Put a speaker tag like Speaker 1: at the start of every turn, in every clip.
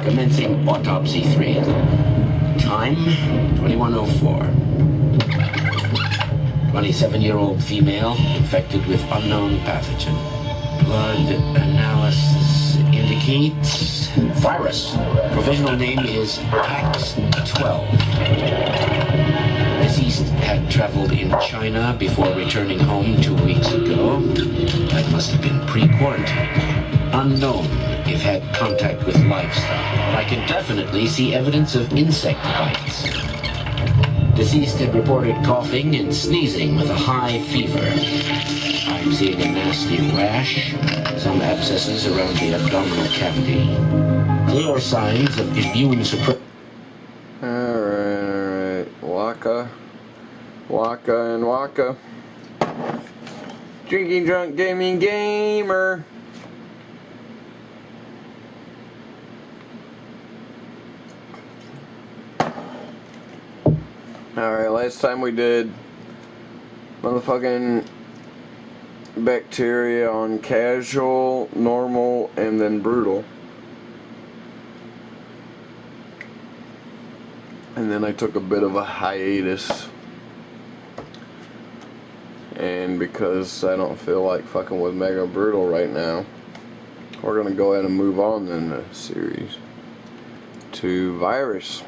Speaker 1: Commencing autopsy 3. Time, 21:04. 27-year-old female infected with unknown pathogen. Blood analysis indicates virus. Provisional name is PAX-12. Deceased had traveled in China before returning home 2 weeks ago. That must have been pre-quarantine. Unknown if had contact with livestock, but I can definitely see evidence of insect bites. Deceased had reported coughing and sneezing with a high fever. I'm seeing a nasty rash, some abscesses around the abdominal cavity. Clear signs of immune suppression.
Speaker 2: Alright. Waka. Drinking Drunk Gaming Gamer. Alright, last time we did motherfucking bacteria on casual, normal, and then brutal. And then I took a bit of a hiatus. And because I don't feel like fucking with Mega Brutal right now, we're gonna go ahead and move on in the series to Virus.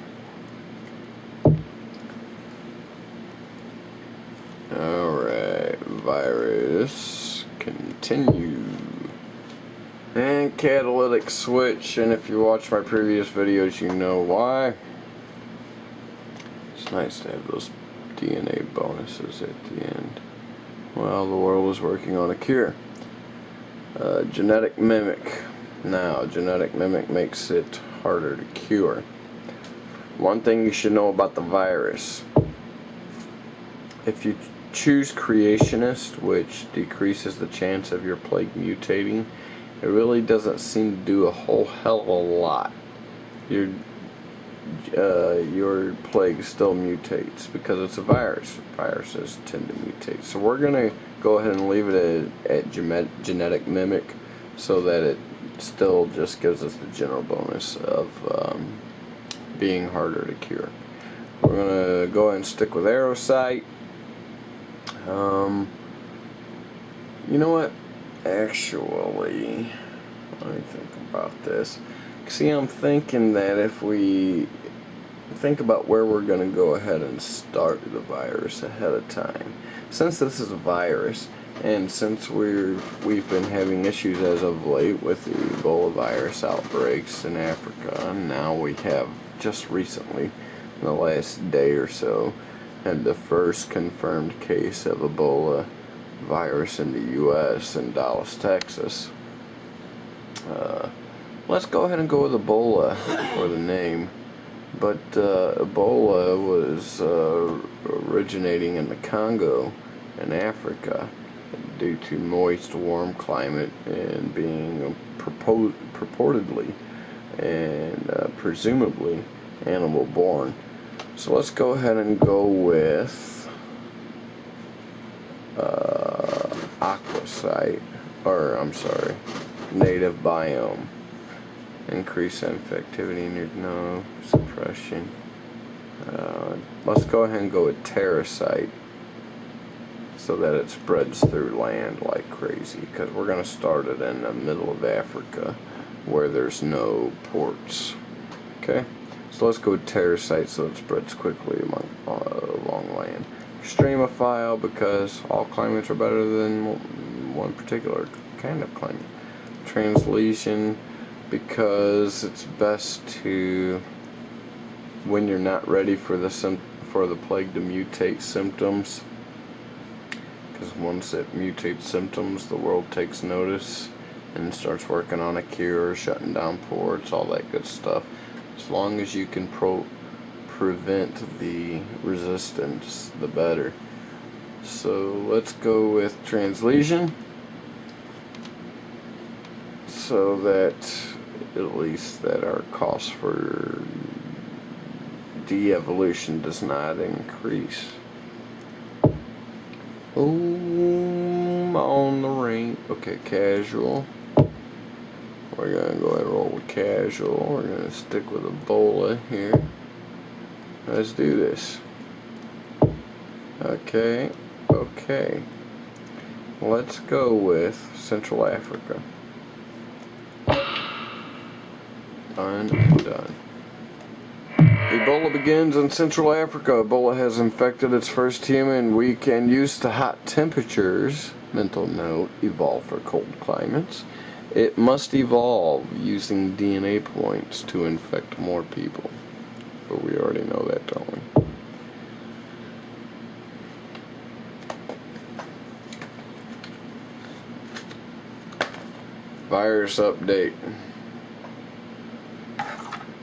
Speaker 2: Alright, Virus, continue. And catalytic switch, and if you watch my previous videos you know why. It's nice to have those DNA bonuses at the end. Well, the world is working on a cure. Genetic mimic. Now, genetic mimic makes it harder to cure. One thing you should know about the virus. If you choose creationist, which decreases the chance of your plague mutating, it really doesn't seem to do a whole hell of a lot. Your plague still mutates because it's a virus. Viruses tend to mutate. So we're going to go ahead and leave it at genetic mimic so that it still just gives us the general bonus of being harder to cure. We're going to go ahead and stick with Aerocyte. You know what? Actually, let me think about this. See, I'm thinking that if we think about where we're going to go ahead and start the virus ahead of time, since this is a virus, and since we've been having issues as of late with the Ebola virus outbreaks in Africa, and now we have just recently, in the last day or so, had the first confirmed case of Ebola virus in the U.S. in Dallas, Texas. Let's go ahead and go with Ebola for the name. But Ebola was originating in the Congo in Africa due to moist, warm climate and being purportedly and presumably animal born. So let's go ahead and go with Aquasite, or I'm sorry, native biome. Increase infectivity in your suppression. Let's go ahead and go with Terracite so that it spreads through land like crazy, because we're going to start it in the middle of Africa where there's no ports. Okay, so let's go with Terracite so it spreads quickly along land. Extremophile because all climates are better than one particular kind of climate. Translesion because it's best to, when you're not ready for the plague to mutate symptoms, because once it mutates symptoms, the world takes notice and starts working on a cure, shutting down ports, all that good stuff. As long as you can prevent the resistance, the better. So let's go with Translesion, so that at least that our cost for de-evolution does not increase. On the ring. Okay, casual. We're gonna go ahead and roll with casual. We're gonna stick with Ebola here. Let's do this. Okay. Let's go with Central Africa. Done and done. Ebola begins in Central Africa. Ebola has infected its first human. We can use to hot temperatures. Mental note, evolve for cold climates. It must evolve using DNA points to infect more people. But we already know that, don't we? Virus update.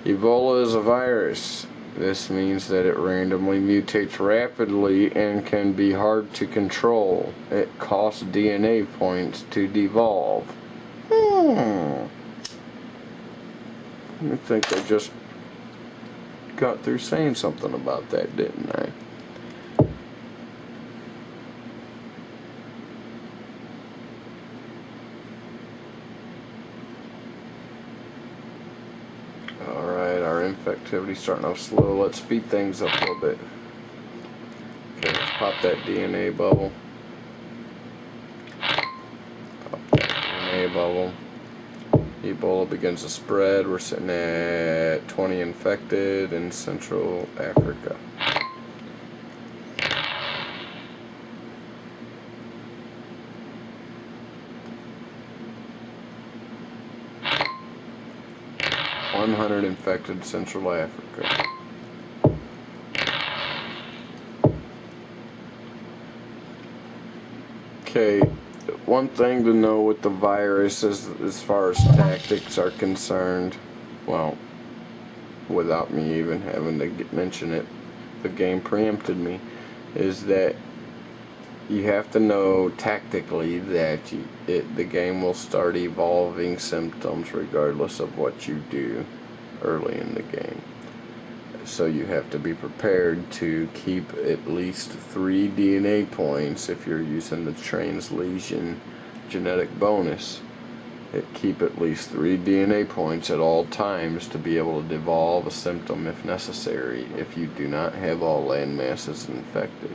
Speaker 2: Ebola is a virus. This means that it randomly mutates rapidly and can be hard to control. It costs DNA points to devolve. I think I just got through saying something about that, didn't I? Alright, our infectivity starting off slow. Let's speed things up a little bit. Okay, let's pop that DNA bubble. Pop that DNA bubble. Ebola begins to spread. We're sitting at 20 infected in Central Africa. (100 infected Central Africa. Okay, one thing to know with the virus is, as far as tactics are concerned, well, without me even having to mention it, the game preempted me, is that you have to know tactically that the game will start evolving symptoms regardless of what you do early in the game. So you have to be prepared to keep at least 3 DNA points if you're using the translesion genetic bonus. Keep at least 3 DNA points at all times to be able to devolve a symptom if necessary if you do not have all land masses infected,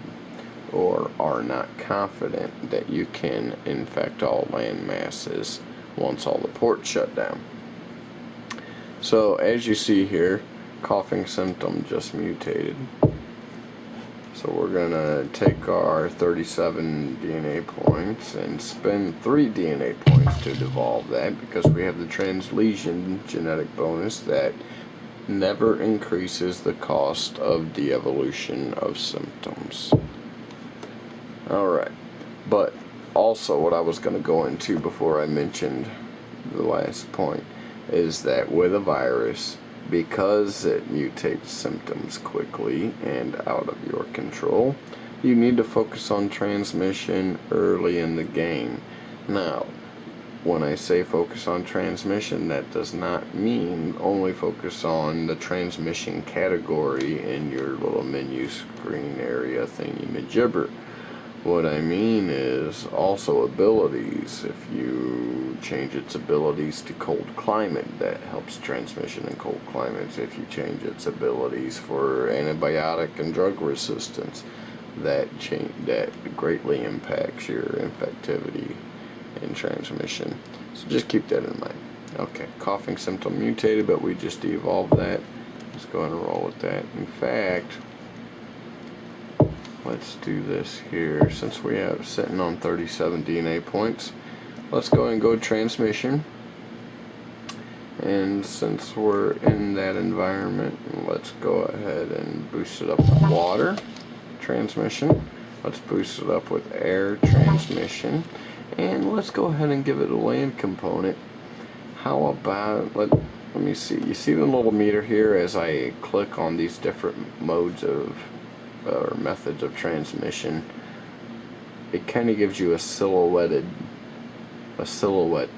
Speaker 2: or are not confident that you can infect all land masses once all the ports shut down. So as you see here, coughing symptom just mutated. So we're gonna take our 37 DNA points and spend 3 DNA points to devolve that, because we have the translesion genetic bonus that never increases the cost of de-evolution of symptoms. Alright, but also what I was going to go into before I mentioned the last point is that with a virus, because it mutates symptoms quickly and out of your control, you need to focus on transmission early in the game. Now, when I say focus on transmission, that does not mean only focus on the transmission category in your little menu screen area thingy-majibber. What I mean is also abilities. If you change its abilities to cold climate, that helps transmission in cold climates. If you change its abilities for antibiotic and drug resistance, that greatly impacts your infectivity and transmission. So just keep that in mind. Okay, coughing symptom mutated, but we just evolved that. Let's go ahead and roll with that. In fact, let's do this here. Since we have sitting on 37 DNA points, let's go ahead and go transmission. And since we're in that environment, let's go ahead and boost it up with water transmission. Let's boost it up with air transmission. And let's go ahead and give it a land component. How about, let me see. You see the little meter here as I click on these different modes of or methods of transmission? It kind of gives you a silhouette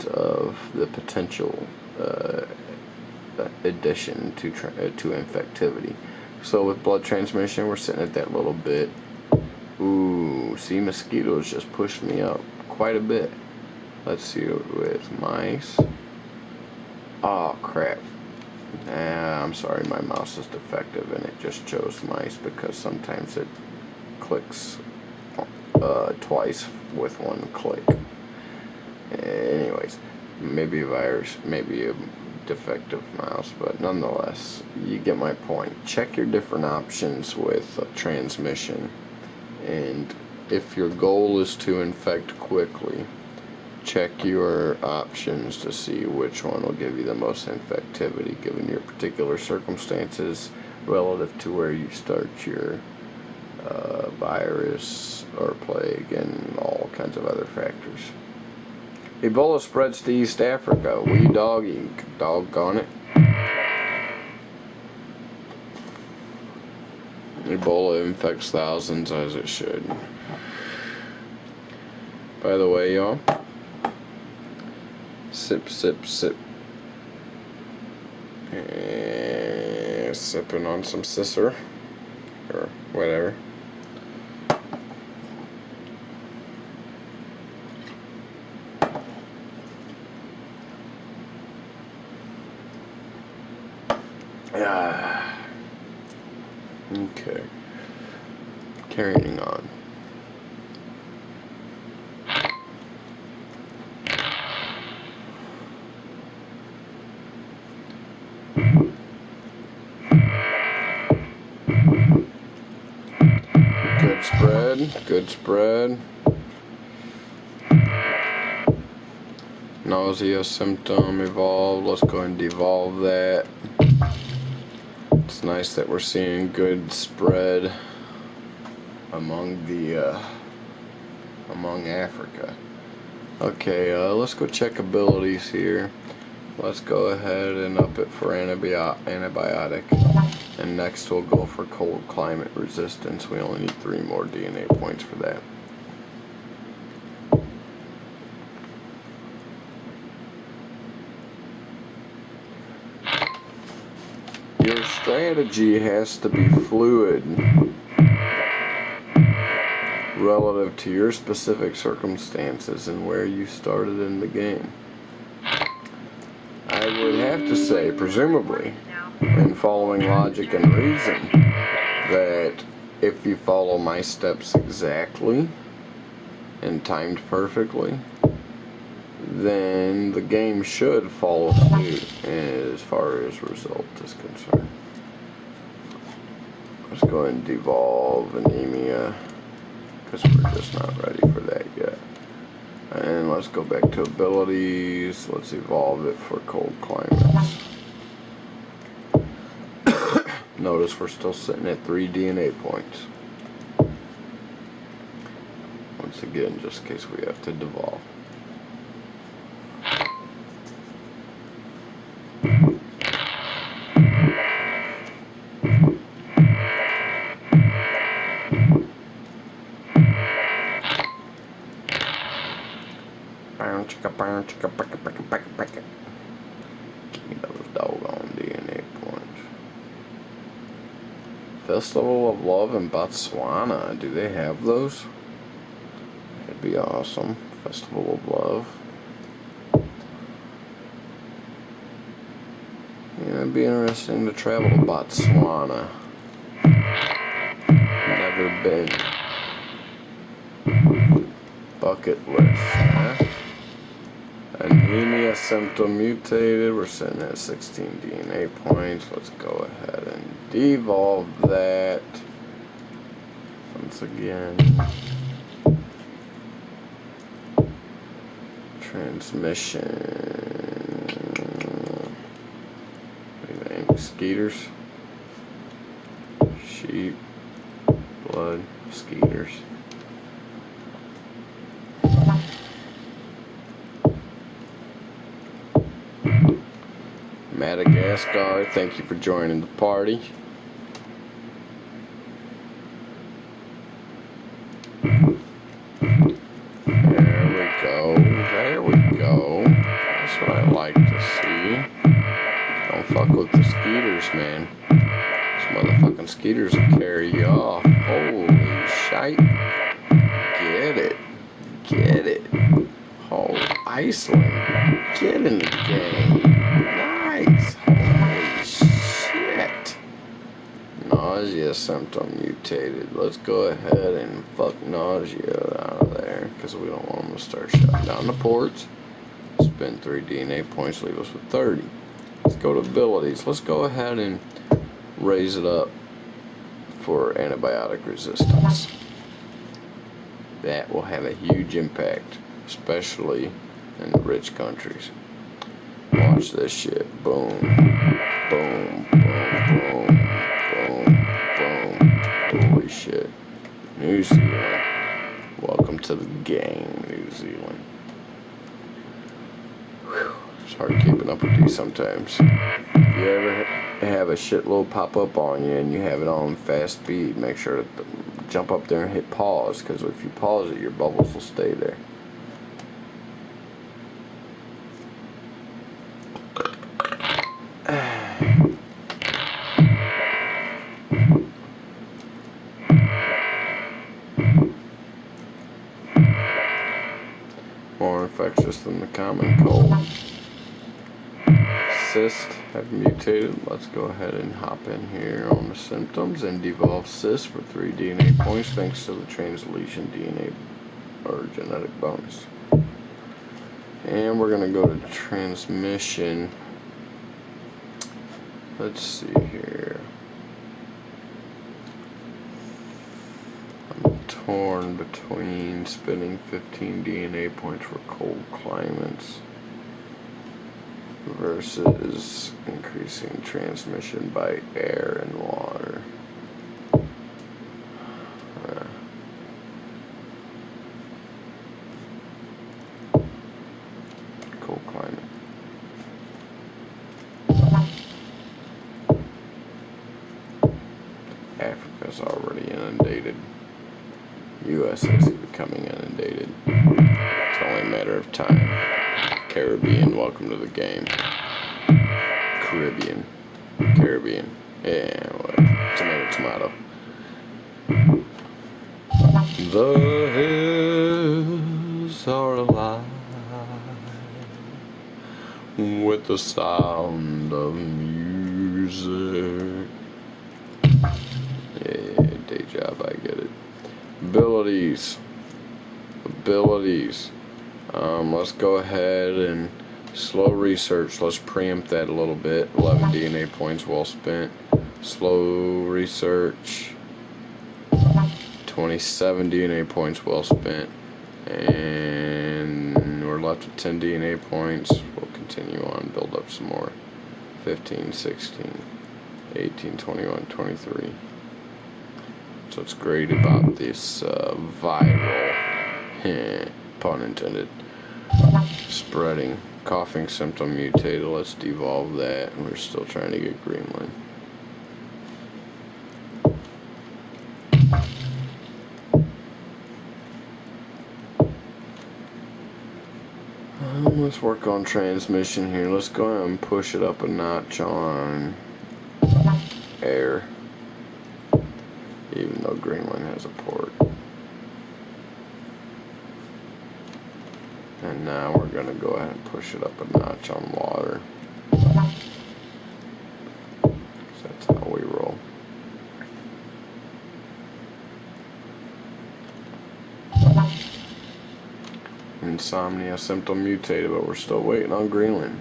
Speaker 2: of the potential addition to infectivity. So with blood transmission, we're sitting at that little bit. Ooh, see, mosquitoes just pushed me up quite a bit. Let's see it with mice. Oh crap. I'm sorry, my mouse is defective and it just chose mice because sometimes it clicks twice with one click. Anyways, maybe a virus, maybe a defective mouse, but nonetheless, you get my point. Check your different options with transmission, and if your goal is to infect quickly, check your options to see which one will give you the most infectivity given your particular circumstances relative to where you start your virus or plague and all kinds of other factors. Ebola spreads to East Africa. Wee doggy, doggone it. Ebola infects thousands as it should. By the way, y'all, sip, sip, sip. Sipping on some scissor or whatever. Okay. Carrying on. Good spread. Good spread. Nausea symptom evolved. Let's go and devolve that. It's nice that we're seeing good spread among the among Africa. Okay, let's go check abilities here. Let's go ahead and up it for antibiotic, and next we'll go for cold climate resistance. We only need 3 more DNA points for that. Your strategy has to be fluid relative to your specific circumstances and where you started in the game. I would have to say, presumably, in following logic and reason, that if you follow my steps exactly and timed perfectly, then the game should follow suit as far as result is concerned. Let's go ahead and devolve anemia, because we're just not ready for that yet. And let's go back to abilities. Let's evolve it for cold climates. Notice we're still sitting at 3 DNA points. Once again, just in case we have to devolve. Give me those doggone DNA points. Festival of Love in Botswana. Do they have those? That'd be awesome. Festival of Love. Yeah, it'd be interesting to travel to Botswana. Never been. Bucket list, huh? Anemia symptom mutated. We're sitting at 16 DNA points. Let's go ahead and devolve that. Once again. Transmission. What do you think? Skeeters? Sheep. Blood. Skeeters. Madagascar, thank you for joining the party. There we go. There we go. That's what I like to see. Don't fuck with the skeeters, man. These motherfucking skeeters will carry you off. Holy shite. Get it. Get it. Oh, Iceland. Get in the game. nausea symptom mutated. Let's go ahead and fuck nausea out of there, because we don't want them to start shutting down the ports. Spend 3 DNA points, leave us with 30. Let's go to abilities. Let's go ahead and raise it up for antibiotic resistance. That will have a huge impact, especially in the rich countries. Watch this shit. Boom. Boom. Boom. Boom. Boom. Boom. Holy shit. New Zealand. Welcome to the game, New Zealand. Whew. It's hard keeping up with these sometimes. If you ever have a shitload pop up on you and you have it on fast speed, make sure to jump up there and hit pause, because if you pause it, your bubbles will stay there. More infectious than the common cold. Cysts have mutated. Let's go ahead and hop in here on the symptoms and devolve cysts for 3 DNA points thanks to the translation DNA or genetic bonus. And we're going to go to transmission. Let's see here. I'm torn between spending 15 DNA points for cold climates versus increasing transmission by air and water. Cold climate. Africa's already inundated. US is becoming inundated. It's only a matter of time. Caribbean, welcome to the game. Caribbean. Yeah, what? Tomato. The hills are alive with the sound of music. Yeah, day job, I get it. Abilities. Let's go ahead and slow research. Let's preempt that a little bit. 11 DNA points well spent. Slow research. 27 DNA points well spent. And we're left with 10 DNA points. We'll continue on, build up some more. 15, 16, 18, 21, 23. So what's great about this viral, pun intended, spreading coughing symptom mutated. Let's devolve that. We're still trying to get Greenland. Let's work on transmission here. Let's go ahead and push it up a notch on air, even though Greenland has a port. And now we're going to go ahead and push it up a notch on water. 'Cause that's how we roll. Insomnia symptom mutated, but we're still waiting on Greenland.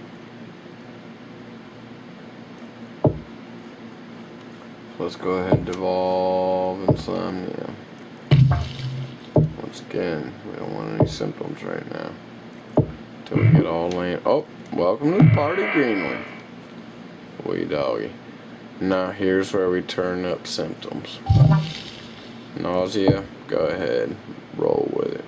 Speaker 2: Let's go ahead and devolve insomnia. Once again, we don't want any symptoms right now. Till we get all land. Oh, welcome to the party, Greenland. Wee doggy. Now here's where we turn up symptoms. Nausea, go ahead, roll with it.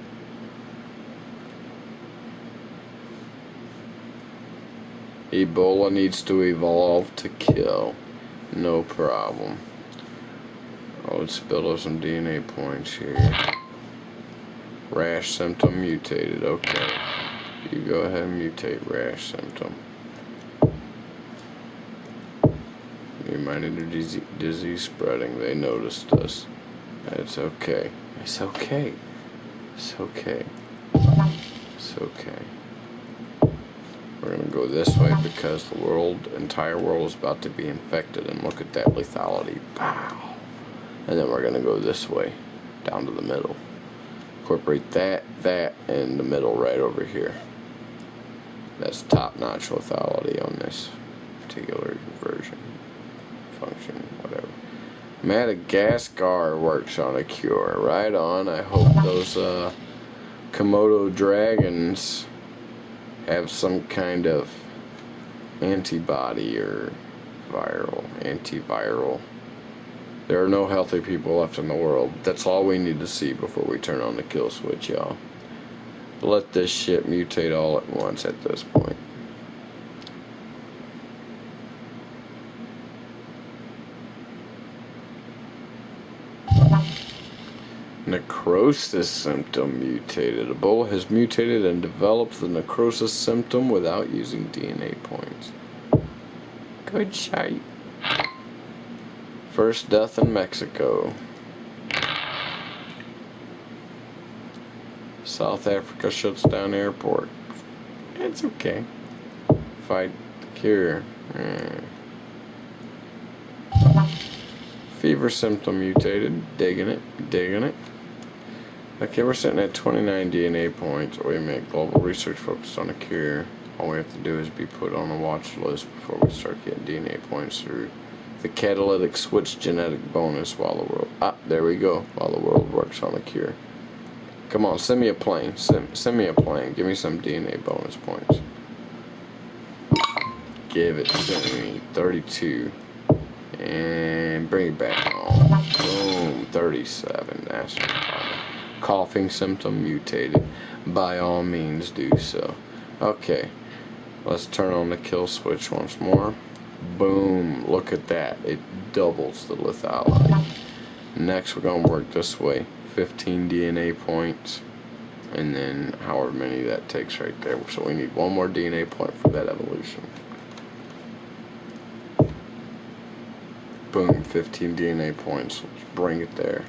Speaker 2: Ebola needs to evolve to kill. No problem. Oh, let's build up some DNA points here. Rash symptom mutated. Okay. You go ahead and mutate rash symptom. Reminded of disease spreading. They noticed us. It's okay. It's okay. It's okay. It's okay. We're gonna go this way because the entire world is about to be infected, and look at that lethality. Pow! And then we're going to go this way, down to the middle. Incorporate that, and the middle right over here. That's top-notch lethality on this particular version, function, whatever. Madagascar works on a cure. Right on. I hope those Komodo dragons have some kind of antibody or antiviral. There are no healthy people left in the world. That's all we need to see before we turn on the kill switch, y'all. Let this shit mutate all at once at this point. Necrosis symptom mutated. Ebola has mutated and develops the necrosis symptom without using DNA points. Good shite. First death in Mexico. South Africa shuts down airport. It's okay. Fight the cure. Fever symptom mutated. Digging it. Okay, we're sitting at 29 DNA points. Wait a minute. Global research focused on a cure. All we have to do is be put on a watch list before we start getting DNA points through the catalytic switch genetic bonus while the world... there we go. While the world works on a cure. Come on, send me a plane. Send me a plane. Give me some DNA bonus points. Give it to me. 32. And bring it back on. Boom. 37. That's no problem. Coughing symptom mutated. By all means do so. Okay. Let's turn on the kill switch once more. Boom. Look at that. It doubles the lethality. Next we're going to work this way. 15 DNA points. And then however many that takes right there. So we need one more DNA point for that evolution. Boom. 15 DNA points. Let's bring it there.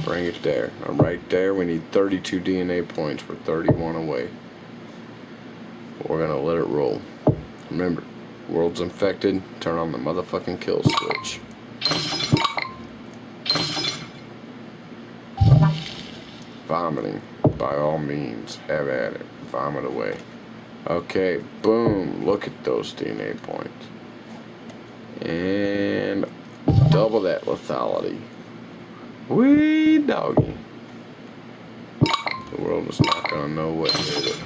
Speaker 2: Bring it there. And right there we need 32 DNA points. We're 31 away. We're going to let it roll. Remember, world's infected. Turn on the motherfucking kill switch. Vomiting. By all means, have at it. Vomit away. Okay, boom. Look at those DNA points. And double that lethality. Wee doggy. The world is not going to know what hit it.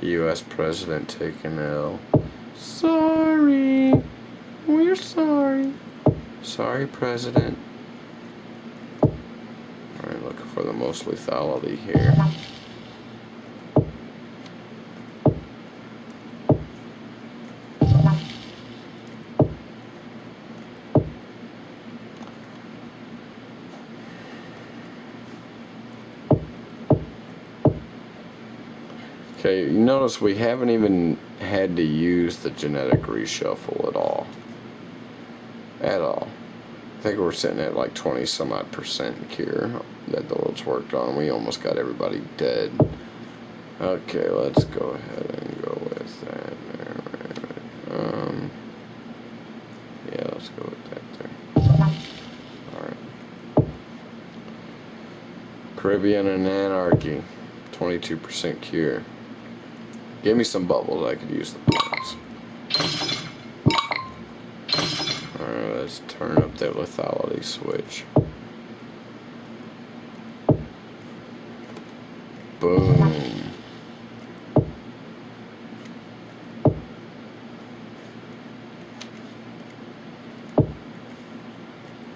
Speaker 2: U.S. President taking L. Sorry. We're sorry. Sorry, President. Alright, looking for the most lethality here. Okay, you notice we haven't even had to use the genetic reshuffle at all. At all. I think we're sitting at like 20 some odd % cure that the world's worked on. We almost got everybody dead. Okay, let's go ahead and go with that there. Yeah, let's go with that there. Alright. Caribbean and Anarchy. 22% cure. Give me some bubbles, I could use the points. Alright, let's turn up that lethality switch. Boom.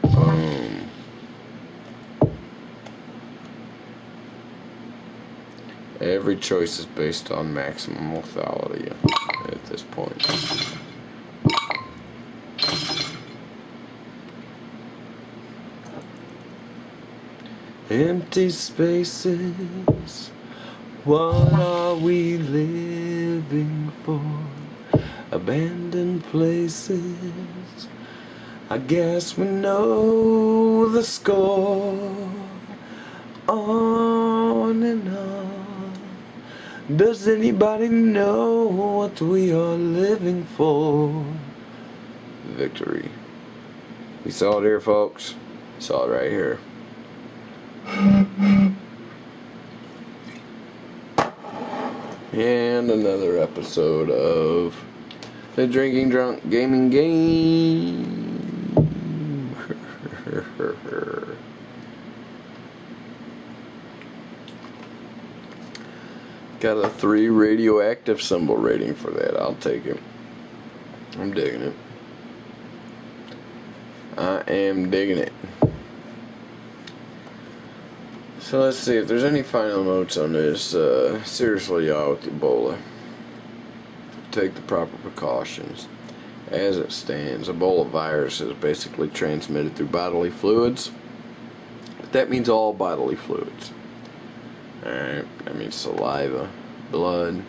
Speaker 2: Boom. Every choice is based on maximum lethality at this point. Empty spaces, what are we living for? Abandoned places, I guess we know the score. On and on. Does anybody know what we are living for? victory. You saw it here, folks. You saw it right here. And another episode of the Drinking Drunk Gaming Game. Got a 3 radioactive symbol rating for that. I'll take it. I'm digging it. I am digging it. So let's see if there's any final notes on this. Seriously, y'all, with Ebola, take the proper precautions. As it stands, Ebola virus is basically transmitted through bodily fluids, but that means all bodily fluids. Alright, that means saliva, blood,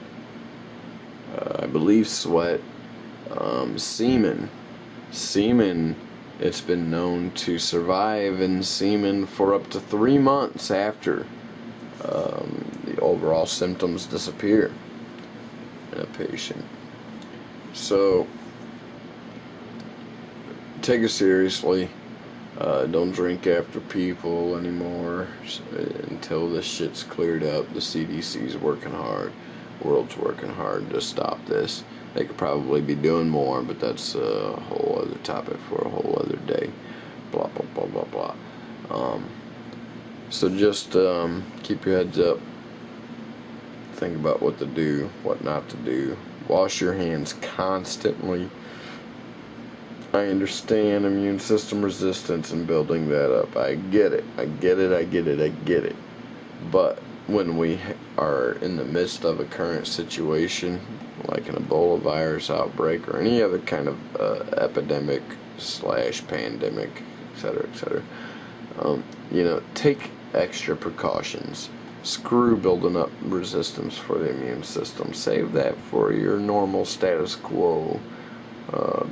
Speaker 2: I believe sweat, semen. Semen, it's been known to survive in semen for up to 3 months after the overall symptoms disappear in a patient. So, take it seriously. Don't drink after people anymore until this shit's cleared up. The CDC's working hard. The world's working hard to stop this. They could probably be doing more, but that's a whole other topic for a whole other day. Blah, blah, blah, blah, blah. So just keep your heads up. Think about what to do, what not to do. Wash your hands constantly. I understand immune system resistance and building that up. I get it. I get it. But when we are in the midst of a current situation, like an Ebola virus outbreak or any other kind of epidemic / pandemic, etc., take extra precautions. Screw building up resistance for the immune system. Save that for your normal status quo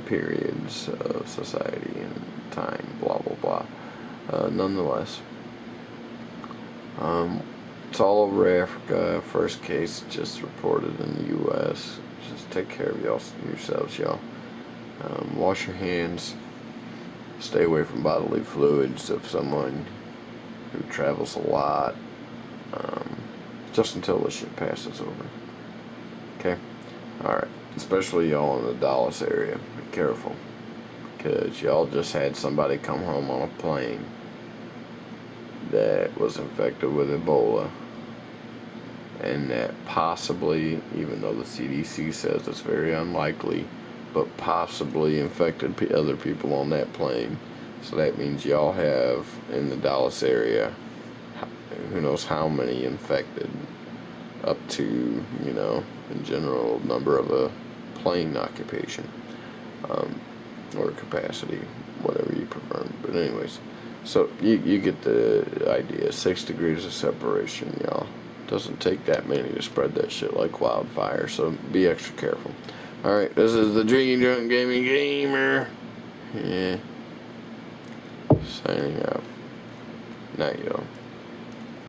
Speaker 2: periods of society and time, blah, blah, blah. Nonetheless, it's all over Africa. First case just reported in the U.S. Just take care of yourselves, y'all. Wash your hands. Stay away from bodily fluids of someone who travels a lot. Just until this shit passes over. Okay? Alright. Especially y'all in the Dallas area. Be careful. Because y'all just had somebody come home on a plane that was infected with Ebola. And that possibly, even though the CDC says it's very unlikely, but possibly infected other people on that plane. So that means y'all have, in the Dallas area, who knows how many infected, up to, in general, number of a plane occupation, or capacity, whatever you prefer. But anyways, so you get the idea. 6 degrees of separation, y'all. Doesn't take that many to spread that shit like wildfire, so be extra careful. Alright, this is the Drinking Drunk Gaming Gamer. Yeah. Signing out. Night, y'all.